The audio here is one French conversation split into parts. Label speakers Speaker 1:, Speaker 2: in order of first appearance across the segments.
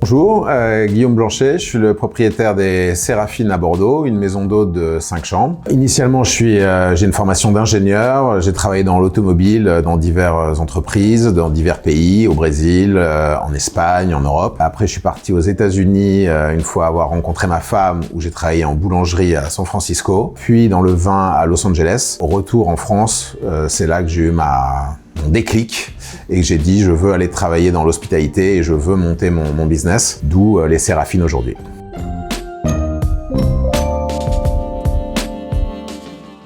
Speaker 1: Bonjour, Guillaume Blanchet, je suis le propriétaire des Séraphines à Bordeaux, une maison d'hôtes de 5 chambres. Initialement, j'ai une formation d'ingénieur, j'ai travaillé dans l'automobile, dans diverses entreprises, dans divers pays, au Brésil, en Espagne, en Europe. Après, je suis parti aux États-Unis une fois avoir rencontré ma femme, où j'ai travaillé en boulangerie à San Francisco, puis dans le vin à Los Angeles. Au retour en France, c'est là que j'ai eu mon déclic et que j'ai dit je veux aller travailler dans l'hospitalité et je veux monter mon business, d'où les Séraphines aujourd'hui.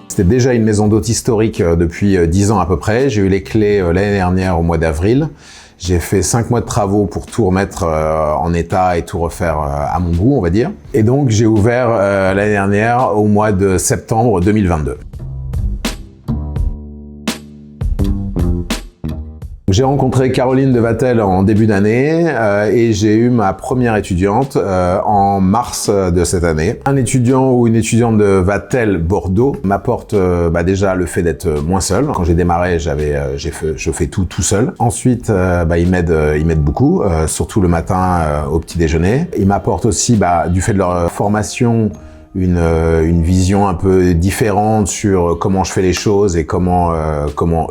Speaker 1: C'était déjà une maison d'hôtes historique depuis 10 ans à peu près. J'ai eu les clés l'année dernière au mois d'avril. J'ai fait 5 mois de travaux pour tout remettre en état et tout refaire à mon goût, on va dire. Et donc j'ai ouvert l'année dernière au mois de septembre 2022. J'ai rencontré Caroline de Vatel en début d'année et j'ai eu ma première étudiante en mars de cette année. Un étudiant ou une étudiante de Vatel Bordeaux m'apporte déjà le fait d'être moins seul. Quand j'ai démarré, je fais tout seul. Ensuite, ils m'aident beaucoup, surtout le matin au petit déjeuner. Ils m'apportent aussi, du fait de leur formation, une vision un peu différente sur comment je fais les choses et comment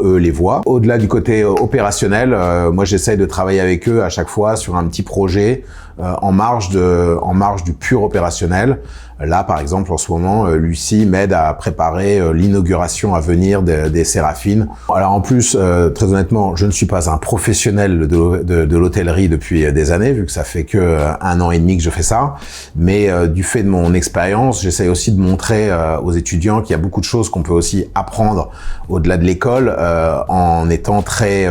Speaker 1: eux les voient. Au-delà du côté opérationnel, moi j'essaye de travailler avec eux à chaque fois sur un petit projet en marge du pur opérationnel. Là, par exemple, en ce moment, Lucie m'aide à préparer l'inauguration à venir des Séraphines. Alors en plus, très honnêtement, je ne suis pas un professionnel de l'hôtellerie depuis des années, vu que ça fait que 1 an et demi que je fais ça. Mais du fait de mon expérience, j'essaie aussi de montrer aux étudiants qu'il y a beaucoup de choses qu'on peut aussi apprendre au-delà de l'école en étant très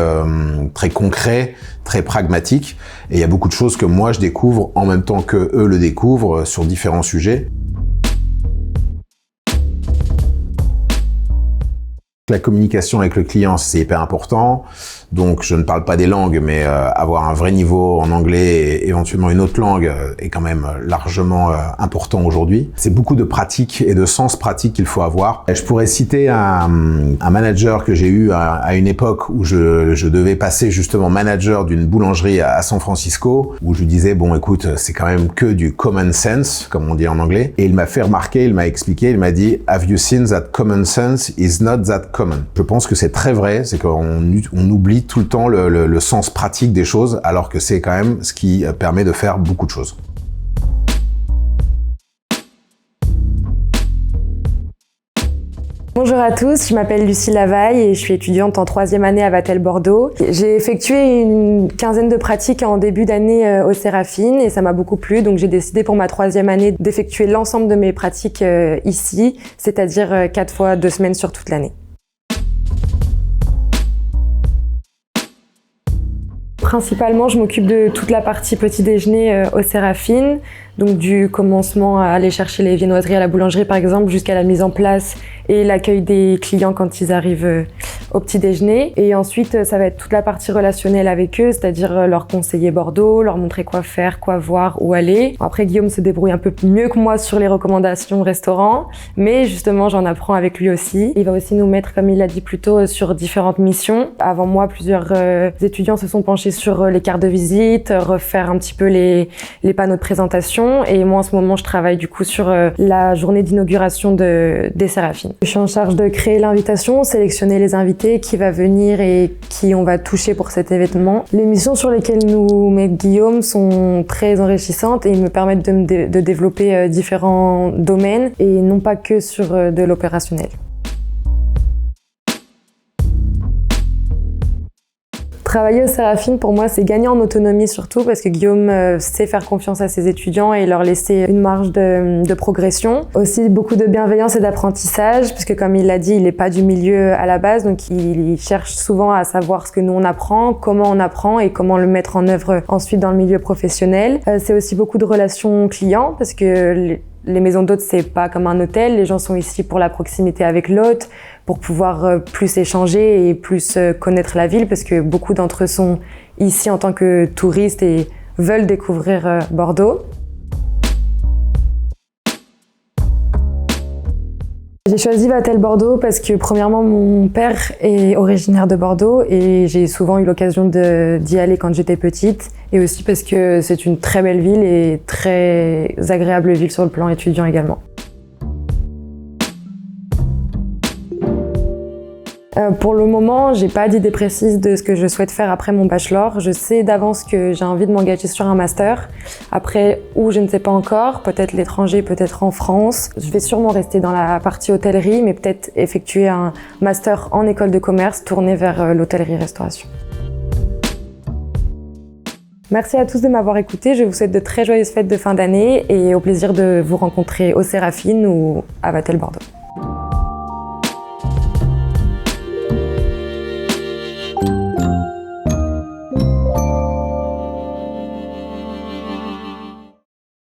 Speaker 1: concret, très pragmatique. Et il y a beaucoup de choses que moi je découvre en même temps que eux le découvrent sur différents sujets. La communication avec le client, c'est hyper important. Donc, je ne parle pas des langues, mais avoir un vrai niveau en anglais et éventuellement une autre langue est quand même largement important aujourd'hui. C'est beaucoup de pratique et de sens pratique qu'il faut avoir. Et je pourrais citer un manager que j'ai eu à une époque où je devais passer justement manager d'une boulangerie à San Francisco, où je lui disais, bon, écoute, c'est quand même que du common sense, comme on dit en anglais. Et il m'a fait remarquer, il m'a expliqué, il m'a dit, have you seen that common sense is not that common? Je pense que c'est très vrai, c'est qu'on oublie tout le temps le sens pratique des choses, alors que c'est quand même ce qui permet de faire beaucoup de choses.
Speaker 2: Bonjour à tous, je m'appelle Lucie Lavaille et je suis étudiante en 3e année à Vatel Bordeaux. J'ai effectué une quinzaine de pratiques en début d'année aux Séraphines et ça m'a beaucoup plu, donc j'ai décidé pour ma 3e année d'effectuer l'ensemble de mes pratiques ici, c'est-à-dire 4 fois 2 semaines sur toute l'année. Principalement, je m'occupe de toute la partie petit déjeuner aux Séraphines, donc du commencement à aller chercher les viennoiseries à la boulangerie par exemple, jusqu'à la mise en place et l'accueil des clients quand ils arrivent au petit déjeuner. Et ensuite, ça va être toute la partie relationnelle avec eux, c'est-à-dire leur conseiller Bordeaux, leur montrer quoi faire, quoi voir, où aller. Après, Guillaume se débrouille un peu mieux que moi sur les recommandations restaurants, mais justement, j'en apprends avec lui aussi. Il va aussi nous mettre, comme il l'a dit plus tôt, sur différentes missions. Avant moi, plusieurs étudiants se sont penchés sur les cartes de visite, refaire un petit peu les panneaux de présentation. Et moi, en ce moment, je travaille du coup sur la journée d'inauguration des Séraphines. Je suis en charge de créer l'invitation, sélectionner les invités, qui va venir et qui on va toucher pour cet événement. Les missions sur lesquelles nous met Guillaume sont très enrichissantes et me permettent de développer différents domaines et non pas que sur de l'opérationnel. Travailler aux Séraphines, pour moi, c'est gagner en autonomie surtout parce que Guillaume sait faire confiance à ses étudiants et leur laisser une marge de progression. Aussi, beaucoup de bienveillance et d'apprentissage puisque, comme il l'a dit, il n'est pas du milieu à la base, donc il cherche souvent à savoir ce que nous on apprend, comment on apprend et comment le mettre en œuvre ensuite dans le milieu professionnel. C'est aussi beaucoup de relations clients parce que les maisons d'hôtes, c'est pas comme un hôtel. Les gens sont ici pour la proximité avec l'hôte, pour pouvoir plus échanger et plus connaître la ville, parce que beaucoup d'entre eux sont ici en tant que touristes et veulent découvrir Bordeaux. J'ai choisi Vatel Bordeaux parce que premièrement mon père est originaire de Bordeaux et j'ai souvent eu l'occasion d'y aller quand j'étais petite, et aussi parce que c'est une très belle ville et très agréable ville sur le plan étudiant également. Pour le moment, j'ai pas d'idée précise de ce que je souhaite faire après mon bachelor. Je sais d'avance que j'ai envie de m'engager sur un master. Après, où je ne sais pas encore, peut-être l'étranger, peut-être en France. Je vais sûrement rester dans la partie hôtellerie, mais peut-être effectuer un master en école de commerce tourné vers l'hôtellerie-restauration. Merci à tous de m'avoir écouté. Je vous souhaite de très joyeuses fêtes de fin d'année et au plaisir de vous rencontrer au Séraphine ou à Vatel Bordeaux.